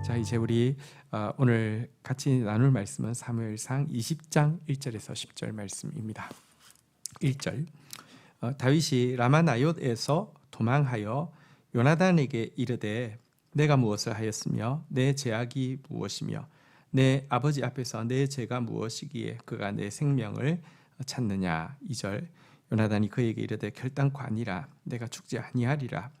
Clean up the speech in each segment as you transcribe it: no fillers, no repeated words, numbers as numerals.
자, 이제 우리 오늘 같이 나눌 말씀은 사무엘상 20장 1절에서 10절 말씀입니다. 1절 다윗이 라마나옅에서 도망하여 요나단에게 이르되 내가 무엇을 하였으며 내 죄악이 무엇이며 내 아버지 앞에서 내 죄가 무엇이기에 그가 내 생명을 찾느냐. 2절 요나단이 그에게 이르되 결단코 아니라 내가 죽지 아니하리라.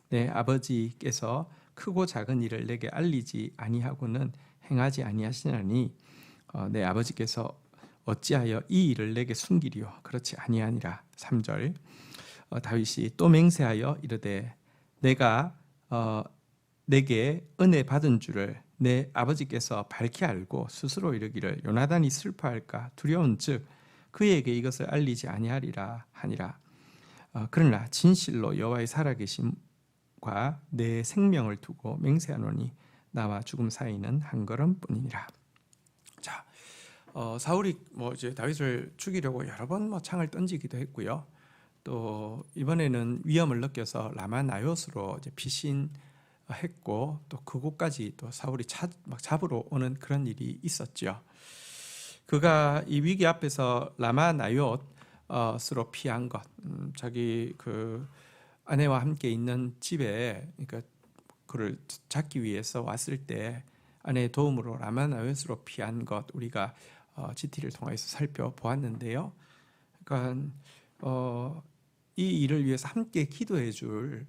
내 아버지께서 크고 작은 일을 내게 알리지 아니하고는 행하지 아니하시나니 내 아버지께서 어찌하여 이 일을 내게 숨기리요. 그렇지 아니하니라. 3절 다윗이 또 맹세하여 이르되 내가 내게 은혜 받은 줄을 내 아버지께서 밝히 알고 스스로 이르기를 요나단이 슬퍼할까 두려운즉 그에게 이것을 알리지 아니하리라 하니라. 그러나 진실로 여호와의 살아계심과 내 생명을 두고 맹세하노니 나와 죽음 사이는 한 걸음뿐이니라. 자, 사울이 이제 다윗을 죽이려고 여러 번 창을 던지기도 했고요. 또 이번에는 위험을 느껴서 라마나옅으로 이제 피신했고 또 그곳까지 또 사울이 잡으러 오는 그런 일이 있었죠. 그가 이 위기 앞에서 라마나옅으로 피한 것, 자기 그 아내와 함께 있는 집에 그러니까 그를 잡기 위해서 왔을 때 아내의 도움으로 라마나옅으로 피한 것 우리가 GT를 통해서 살펴보았는데요. 그러니까 이 일을 위해서 함께 기도해 줄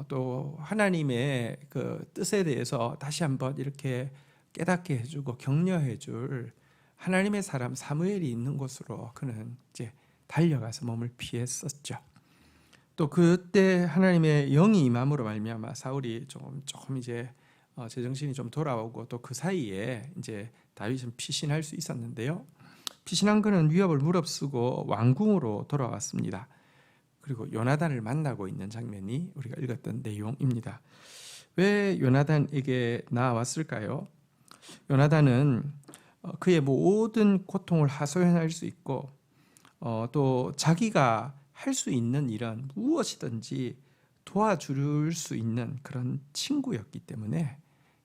또 하나님의 그 뜻에 대해서 다시 한번 이렇게 깨닫게 해주고 격려해 줄 하나님의 사람 사무엘이 있는 곳으로 그는 이제 달려가서 몸을 피했었죠. 또 그때 하나님의 영이 임함으로 말미암아 사울이 조금 이제 제정신이 좀 돌아오고 또 그 사이에 이제 다윗은 피신할 수 있었는데요. 피신한 그는 위협을 무릅쓰고 왕궁으로 돌아왔습니다. 그리고 요나단을 만나고 있는 장면이 우리가 읽었던 내용입니다. 왜 요나단에게 나왔을까요? 요나단은 그의 모든 고통을 하소연할 수 있고 또 자기가 할 수 있는 일은 무엇이든지 도와줄 수 있는 그런 친구였기 때문에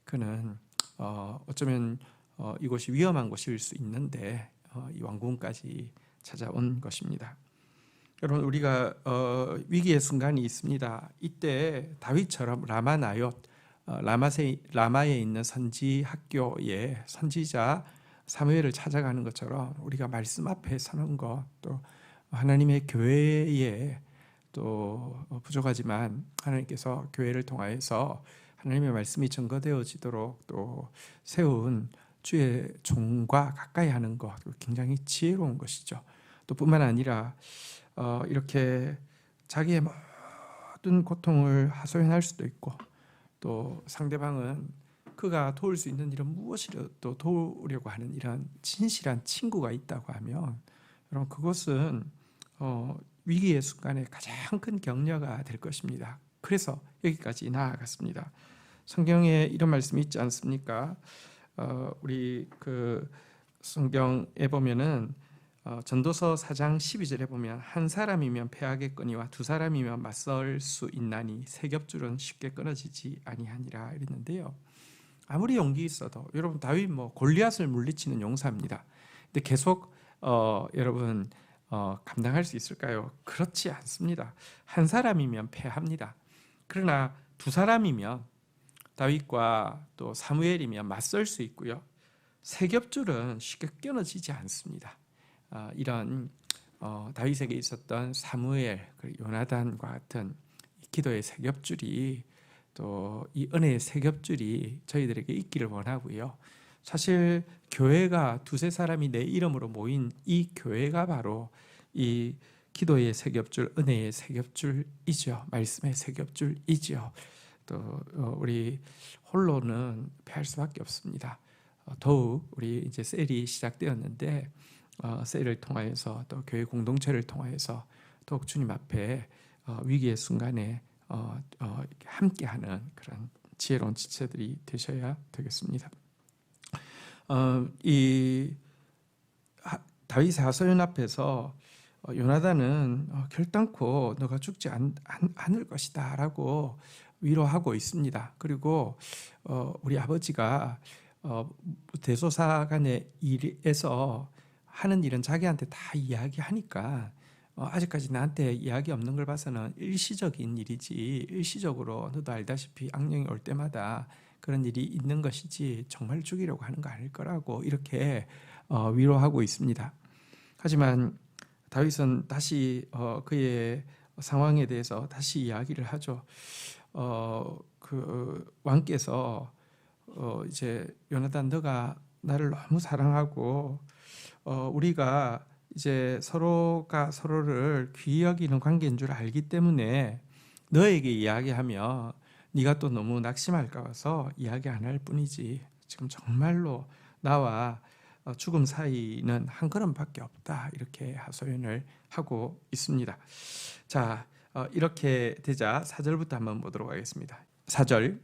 그는 어쩌면 이곳이 위험한 곳일 수 있는데 이 왕궁까지 찾아온 것입니다. 여러분, 우리가 위기의 순간이 있습니다. 이때 다윗처럼 라마나옅 라마에 있는 선지 학교에 선지자 사무엘을 찾아가는 것처럼 우리가 말씀 앞에 서는 것, 또 하나님의 교회에 또 부족하지만 하나님께서 교회를 통하여서 하나님의 말씀이 증거되어지도록 또 세운 주의 종과 가까이 하는 것 굉장히 지혜로운 것이죠. 또 뿐만 아니라 이렇게 자기의 모든 고통을 하소연할 수도 있고 또 상대방은 그가 도울 수 있는 일은 무엇이라도 도우려고 하는 이런 진실한 친구가 있다고 하면 여러분 그것은 위기의 순간에 가장 큰 격려가 될 것입니다. 그래서 여기까지 나아갔습니다. 성경에 이런 말씀이 있지 않습니까? 우리 그 성경에 보면은 전도서 4장 12절에 보면 한 사람이면 패하겠거니와 두 사람이면 맞설 수 있나니 세 겹줄은 쉽게 끊어지지 아니하니라 이랬는데요. 아무리 용기 있어도 여러분 다윗 골리앗을 물리치는 용사입니다. 근데 계속 여러분 감당할 수 있을까요? 그렇지 않습니다. 한 사람이면 패합니다. 그러나 두 사람이면 다윗과 또 사무엘이면 맞설 수 있고요. 세 겹줄은 쉽게 끊어지지 않습니다. 이런 다윗에게 있었던 사무엘 그리고 요나단과 같은 기도의 세 겹줄이 또 이 은혜의 세 겹줄이 저희들에게 있기를 원하고요. 사실 교회가 두세 사람이 내 이름으로 모인 이 교회가 바로 이 기도의 세 겹줄, 은혜의 세 겹줄이죠. 말씀의 세 겹줄이죠. 또 우리 홀로는 패할 수밖에 없습니다. 더욱 우리 이제 셀이 시작되었는데 셀을 통하여서 또 교회 공동체를 통하여서 더욱 주님 앞에 위기의 순간에 함께하는 그런 지혜로운 지체들이 되셔야 되겠습니다. 이 다윗의 하소연 앞에서 요나단은 결단코 너가 죽지 않을 것이다라고 위로하고 있습니다. 그리고 우리 아버지가 대소사간의 일에서 하는 일은 자기한테 다 이야기하니까 아직까지 나한테 이야기 없는 걸 봐서는 일시적인 일이지, 일시적으로 너도 알다시피 악령이 올 때마다 그런 일이 있는 것이지 정말 죽이려고 하는 거 아닐 거라고 이렇게 위로하고 있습니다. 하지만 다윗은 다시 그의 상황에 대해서 다시 이야기를 하죠. 그 왕께서 이제 요나단, 너가 나를 너무 사랑하고 우리가 이제 서로가 서로를 귀히 여기는 관계인 줄 알기 때문에 너에게 이야기하면 네가 또 너무 낙심할까 봐서 이야기 안 할 뿐이지, 지금 정말로 나와 죽음 사이는 한 걸음밖에 없다, 이렇게 하소연을 하고 있습니다. 자, 이렇게 되자 4절부터 한번 보도록 하겠습니다. 4절,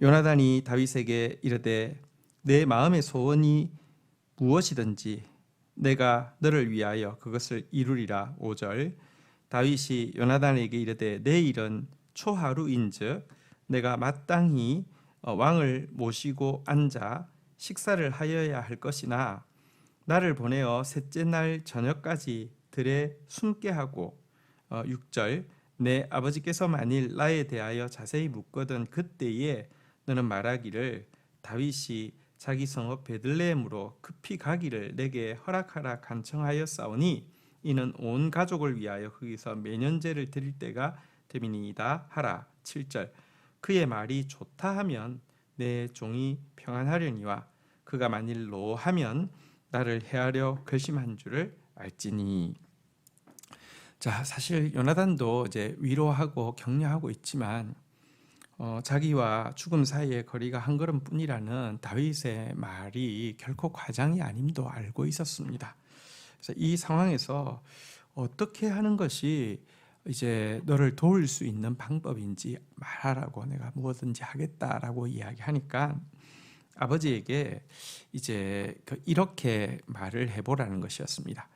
요나단이 다윗에게 이르되 내 마음의 소원이 무엇이든지 내가 너를 위하여 그것을 이루리라. 5절, 다윗이 요나단에게 이르되 내 일은 초하루인즉 내가 마땅히 왕을 모시고 앉아 식사를 하여야 할 것이나 나를 보내어 셋째 날 저녁까지 들에 숨게 하고 6절, 내 아버지께서 만일 나에 대하여 자세히 묻거든 그때에 너는 말하기를 다윗이 자기 성읍 베들레헴으로 급히 가기를 내게 허락하라 간청하였사오니 이는 온 가족을 위하여 거기서 매년제를 드릴 때가 됨이니이다 하라. 7절, 그의 말이 좋다 하면 내 종이 평안하려니와 그가 만일 노하면 나를 해하려 결심한 줄을 알지니. 자, 사실 요나단도 이제 위로하고 격려하고 있지만 자기와 죽음 사이의 거리가 한 걸음뿐이라는 다윗의 말이 결코 과장이 아님도 알고 있었습니다. 그래서 이 상황에서 어떻게 하는 것이 이제 너를 도울 수 있는 방법인지 말하라고, 내가 무엇든지 하겠다라고 이야기하니까 아버지에게 이제 이렇게 말을 해보라는 것이었습니다.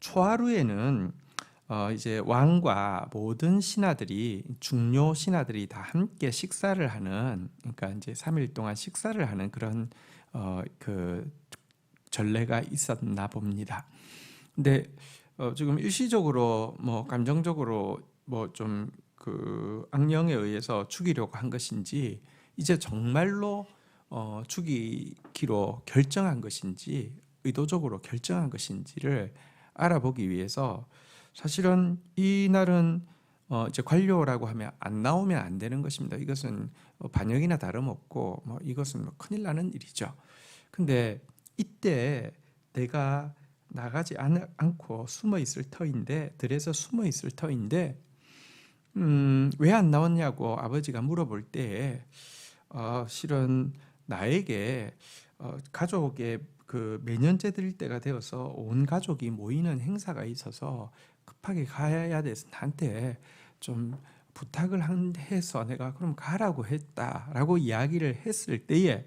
초하루에는 이제 왕과 모든 신하들이, 중요 신하들이 다 함께 식사를 하는, 그러니까 이제 3일 동안 식사를 하는 그런 그 전례가 있었나 봅니다. 근데 지금 일시적으로 뭐 감정적으로 뭐 좀 그 악령에 의해서 죽이려고 한 것인지, 이제 정말로 죽이기로 결정한 것인지, 의도적으로 결정한 것인지를 알아보기 위해서 사실은 이 날은 이제 관료라고 하면 안 나오면 안 되는 것입니다. 이것은 반역이나 다름없고 이것은 큰일 나는 일이죠. 근데 이때 내가 나가지 않고 숨어 있을 터인데, 들에서 숨어 있을 터인데 왜 안 나왔냐고 아버지가 물어볼 때에 실은 나에게 가족의 그 매년제 드릴 때가 되어서 온 가족이 모이는 행사가 있어서 급하게 가야 돼서 나한테 좀 부탁을 해서 내가 그럼 가라고 했다라고 이야기를 했을 때에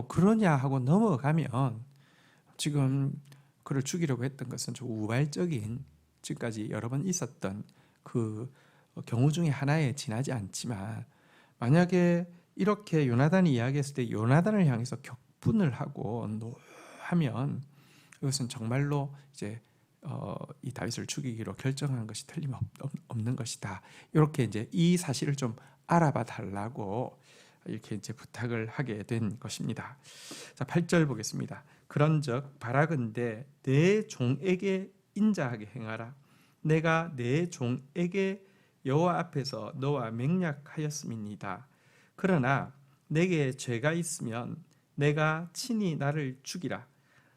그러냐 하고 넘어가면 지금 그를 죽이려고 했던 것은 좀 우발적인, 지금까지 여러 번 있었던 그 경우 중에 하나에 지나지 않지만, 만약에 이렇게 요나단이 이야기했을 때 요나단을 향해서 격분을 하고 하면 이것은 정말로 이제 이 다윗을 죽이기로 결정한 것이 틀림없는 것이다. 이렇게 이제 이 사실을 좀 알아봐 달라고 이렇게 이제 부탁을 하게 된 것입니다. 자, 8절 보겠습니다. 그런즉 바라건대 내 종에게 인자하게 행하라. 내가 내 종에게 여호와 앞에서 너와 맹약하였음이니이다. 그러나 내게 죄가 있으면 내가 친히 나를 죽이라.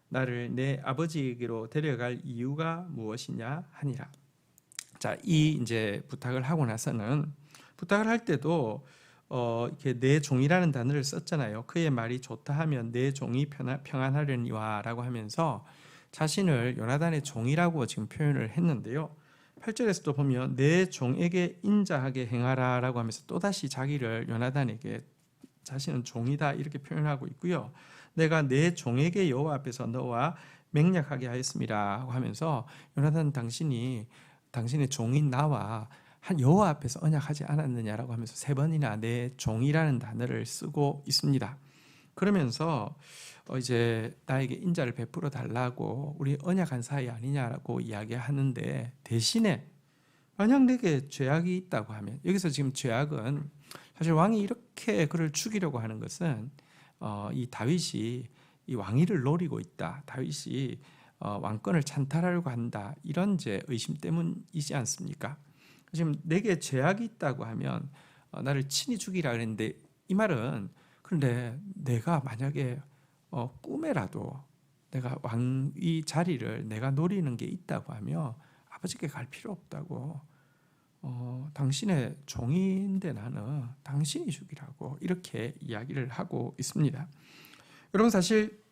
나를 내 아버지에게로 데려갈 이유가 무엇이냐 하니라. 자, 이 이제 부탁을 하고 나서는, 부탁을 할 때도 이렇게 내 종이라는 단어를 썼잖아요. 그의 말이 좋다 하면 내 종이 평안하려니와라고 하면서 자신을 요나단의 종이라고 지금 표현을 했는데요. 8절에서도 보면 내 종에게 인자하게 행하라라고 하면서 또다시 자기를 요나단에게 자신은 종이다 이렇게 표현하고 있고요. 내가 내 종에게 여호와 앞에서 너와 맹약하게 하였습니다 하면서 요나단 당신의 종인 나와 한 여호와 앞에서 언약하지 않았느냐라고 하면서 3번이나 내 종이라는 단어를 쓰고 있습니다. 그러면서 이제 나에게 인자를 베풀어 달라고 우리 언약한 사이 아니냐라고 이야기하는데, 대신에 만약 내게 죄악이 있다고 하면, 여기서 지금 죄악은 사실 왕이 이렇게 그를 죽이려고 하는 것은 이 다윗이 이 왕위를 노리고 있다, 다윗이 왕권을 찬탈하려고 한다, 이런 이제 의심 때문이지 않습니까? 지금 내게 죄악이 있다고 하면 나를 친히 죽이라 그랬는데, 이 말은 그런데 내가 만약에 꿈에라도 내가 왕위 자리를 내가 노리는 게 있다고 하면 아버지께 갈 필요 없다고, 당신의 종인데 나는 당신이 죽이라고 이렇게 이야기를 하고 있습니다. 여러분, 사실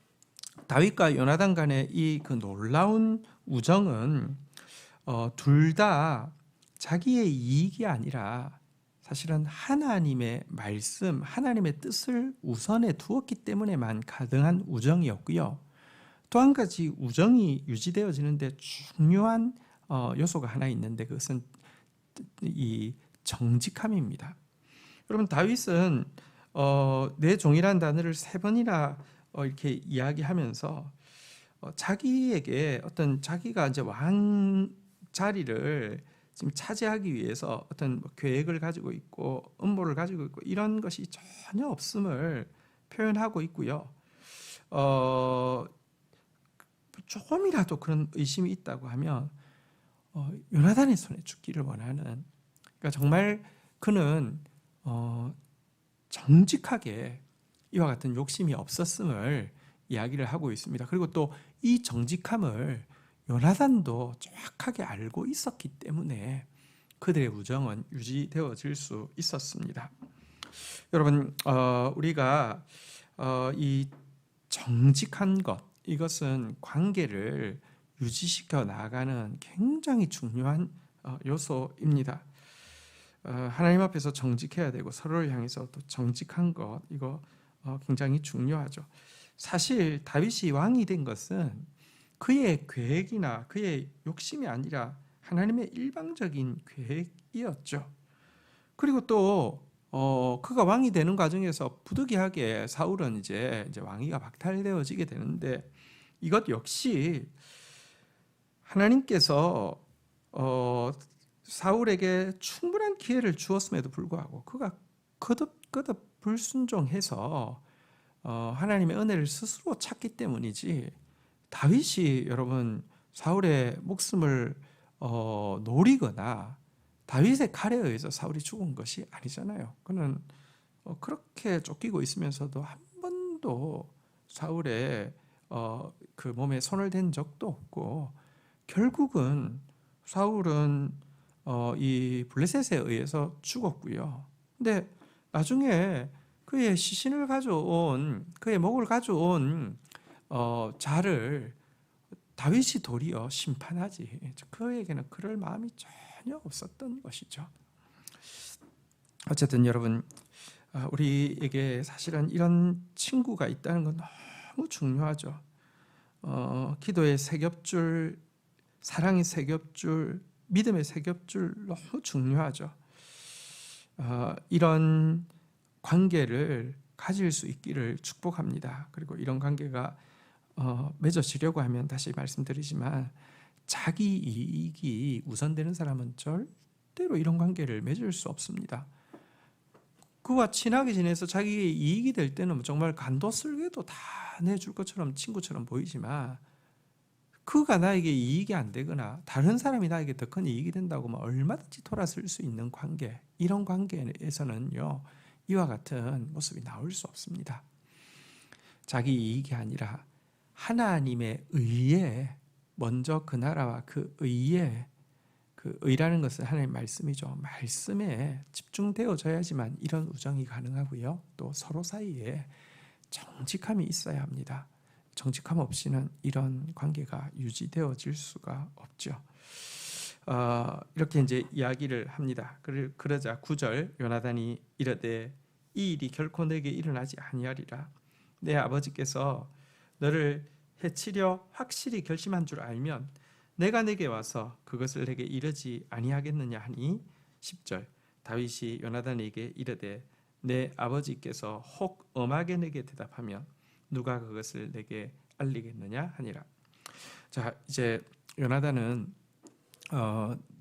다윗과 요나단 간의 이 그 놀라운 우정은 둘 다 자기의 이익이 아니라 사실은 하나님의 말씀, 하나님의 뜻을 우선에 두었기 때문에만 가능한 우정이었고요. 또 한 가지 우정이 유지되어지는데 중요한 요소가 하나 있는데, 그것은 이 정직함입니다. 여러분, 다윗은 내 종이라는 단어를 3번이나 이렇게 이야기하면서 자기에게 어떤 자기가 이제 왕 자리를 지금 차지하기 위해서 어떤 계획을 가지고 있고 음모를 가지고 있고 이런 것이 전혀 없음을 표현하고 있고요. 조금이라도 그런 의심이 있다고 하면 요나단의 손에 죽기를 원하는, 그러니까 정말 그는 정직하게 이와 같은 욕심이 없었음을 이야기를 하고 있습니다. 그리고 또 이 정직함을 요나단도 정확하게 알고 있었기 때문에 그들의 우정은 유지되어질 수 있었습니다. 여러분, 우리가 이 정직한 것, 이것은 관계를 유지시켜 나가는 굉장히 중요한 요소입니다. 하나님 앞에서 정직해야 되고 서로를 향해서 또 정직한 것, 이거 굉장히 중요하죠. 사실 다윗이 왕이 된 것은 그의 계획이나 그의 욕심이 아니라 하나님의 일방적인 계획이었죠. 그리고 또 그가 왕이 되는 과정에서 부득이하게 사울은 이제 왕위가 박탈되어지게 되는데, 이것 역시 하나님께서 사울에게 충분한 기회를 주었음에도 불구하고 그가 거듭 불순종해서 하나님의 은혜를 스스로 찾기 때문이지, 다윗이 여러분 사울의 목숨을 노리거나 다윗의 칼에 의해서 사울이 죽은 것이 아니잖아요. 그는 그렇게 쫓기고 있으면서도 한 번도 사울의 그 몸에 손을 댄 적도 없고, 결국은 사울은 이 블레셋에 의해서 죽었고요. 근데 나중에 그의 시신을 가져온, 그의 목을 가져온 자를 다윗이 도리어 심판하지, 그에게는 그럴 마음이 전혀 없었던 것이죠. 어쨌든 여러분, 우리에게 사실은 이런 친구가 있다는 건 너무 중요하죠. 기도의 세 겹줄, 사랑의 세 겹줄, 믿음의 세 겹줄 너무 중요하죠. 이런 관계를 가질 수 있기를 축복합니다. 그리고 이런 관계가 맺어지려고 하면 다시 말씀드리지만 자기 이익이 우선되는 사람은 절대로 이런 관계를 맺을 수 없습니다. 그와 친하게 지내서 자기의 이익이 될 때는 정말 간도 쓸개도 다 내줄 것처럼 친구처럼 보이지만, 그가 나에게 이익이 안 되거나 다른 사람이 나에게 더 큰 이익이 된다고 하면 얼마든지 돌아설 수 있는 관계, 이런 관계에서는요 이와 같은 모습이 나올 수 없습니다. 자기 이익이 아니라 하나님의 의에, 먼저 그 나라와 그 의에, 그 의라는 것은 하나님의 말씀이죠. 말씀에 집중되어져야지만 이런 우정이 가능하고요. 또 서로 사이에 정직함이 있어야 합니다. 정직함 없이는 이런 관계가 유지되어질 수가 없죠. 이렇게 이제 이야기를 합니다. 그러자 9절, 요나단이 이르되 이 일이 결코 내게 일어나지 아니하리라. 내 아버지께서 너를 해치려 확실히 결심한 줄 알면 내가 내게 와서 그것을 내게 이르지 아니하겠느냐 하니 10절 다윗이 요나단에게 이르되 내 아버지께서 혹 엄하게 내게 대답하면 누가 그것을 내게 알리겠느냐 하니라. 자, 이제 요나단은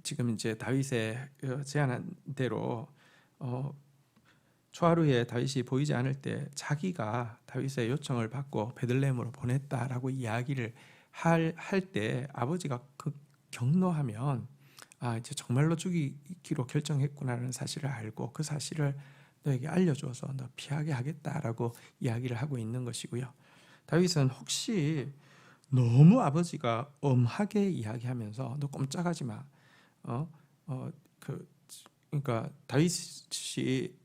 지금 이제 다윗의 제안한 대로 초하루에 다윗이 보이지 않을 때 자기가 다윗의 요청을 받고 베들레헴으로 보냈다라고 이야기를 할 때 아버지가 그 경노하면 이제 정말로 죽이기로 결정했구나라는 사실을 알고 그 사실을 너에게 알려줘서 너 피하게 하겠다라고 이야기를 하고 있는 것이고요. 다윗은 혹시 너무 아버지가 엄하게 이야기하면서 너 꼼짝하지 마. 그러니까 다윗이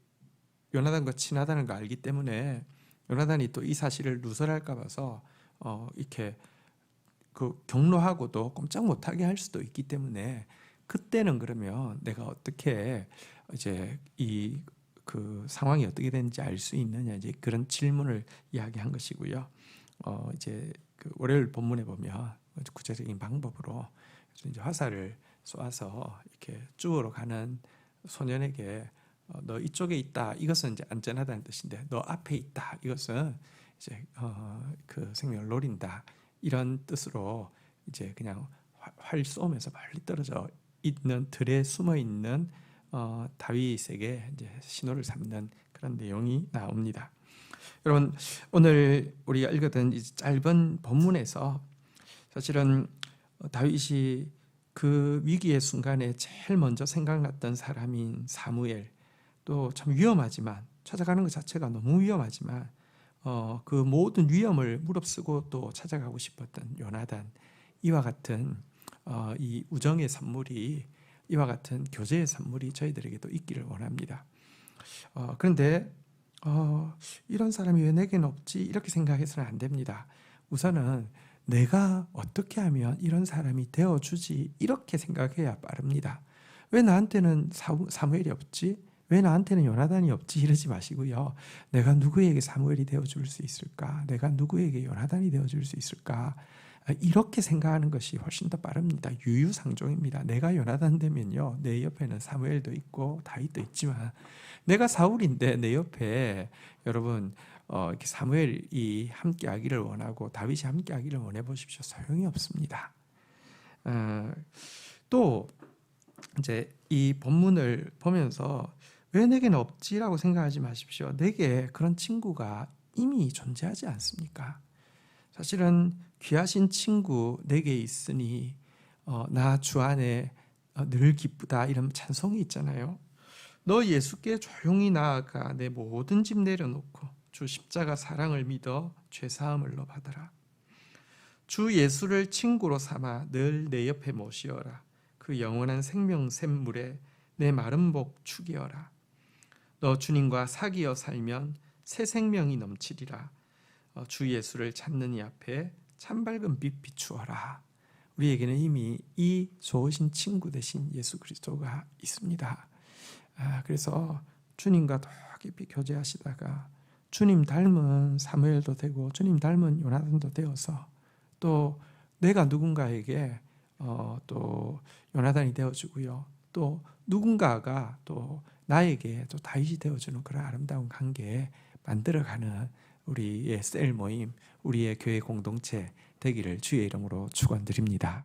요나단과 친하다는 걸 알기 때문에 요나단이 또 이 사실을 누설할까 봐서 이렇게 그 경로하고도 꼼짝 못하게 할 수도 있기 때문에 그때는 그러면 내가 어떻게 이제 이 그 상황이 어떻게 되는지 알 수 있느냐 이제 그런 질문을 이야기한 것이고요. 이제 그 월요일 본문에 보면 구체적인 방법으로 이제 화살을 쏘아서 이렇게 쭈어로 가는 소년에게 너 이쪽에 있다. 이것은 이제 안전하다는 뜻인데 너 앞에 있다. 이것은 이제 그 생명을 노린다. 이런 뜻으로 이제 그냥 활 쏘면서 멀리 떨어져 있는 들에 숨어 있는 다윗에게 이제 신호를 삼는 그런 내용이 나옵니다. 여러분 오늘 우리가 읽었던 이 짧은 본문에서 사실은 다윗이 그 위기의 순간에 제일 먼저 생각났던 사람인 사무엘 또 참 위험하지만 찾아가는 것 자체가 너무 위험하지만 그 모든 위험을 무릅쓰고 또 찾아가고 싶었던 요나단 이와 같은 이 우정의 산물이 이와 같은 교제의 산물이 저희들에게도 있기를 원합니다. 그런데 이런 사람이 왜 내게는 없지 이렇게 생각해서는 안 됩니다. 우선은 내가 어떻게 하면 이런 사람이 되어주지 이렇게 생각해야 빠릅니다. 왜 나한테는 사무엘이 없지? 왜 나한테는 요나단이 없지? 이러지 마시고요. 내가 누구에게 사무엘이 되어줄 수 있을까? 내가 누구에게 요나단이 되어줄 수 있을까? 이렇게 생각하는 것이 훨씬 더 빠릅니다. 유유상종입니다. 내가 요나단 되면요, 내 옆에는 사무엘도 있고 다윗도 있지만 내가 사울인데 내 옆에 여러분 이렇게 사무엘이 함께하기를 원하고 다윗이 함께하기를 원해 보십시오. 소용이 없습니다. 또 이제 이 본문을 보면서 왜 내게는 없지라고 생각하지 마십시오. 내게 그런 친구가 이미 존재하지 않습니까? 사실은 귀하신 친구 내게 있으니 나 주 안에 늘 기쁘다 이런 찬송이 있잖아요. 너 예수께 조용히 나아가 내 모든 짐 내려놓고 주 십자가 사랑을 믿어 죄사함을 너 받아라. 주 예수를 친구로 삼아 늘 내 옆에 모시어라. 그 영원한 생명 샘물에 내 마른 복 축이어라. 너 주님과 사귀어 살면 새 생명이 넘치리라. 주 예수를 찾는 이 앞에 참 밝은 빛 비추어라. 우리에게는 이미 이 좋으신 친구 되신 예수 그리스도가 있습니다. 그래서 주님과 더 깊이 교제하시다가 주님 닮은 사무엘도 되고 주님 닮은 요나단도 되어서 또 내가 누군가에게 또 요나단이 되어주고요. 또 누군가가 또 나에게 또 다윗이 되어주는 그런 아름다운 관계 만들어가는 우리의 셀 모임, 우리의 교회 공동체 되기를 주의 이름으로 축원드립니다.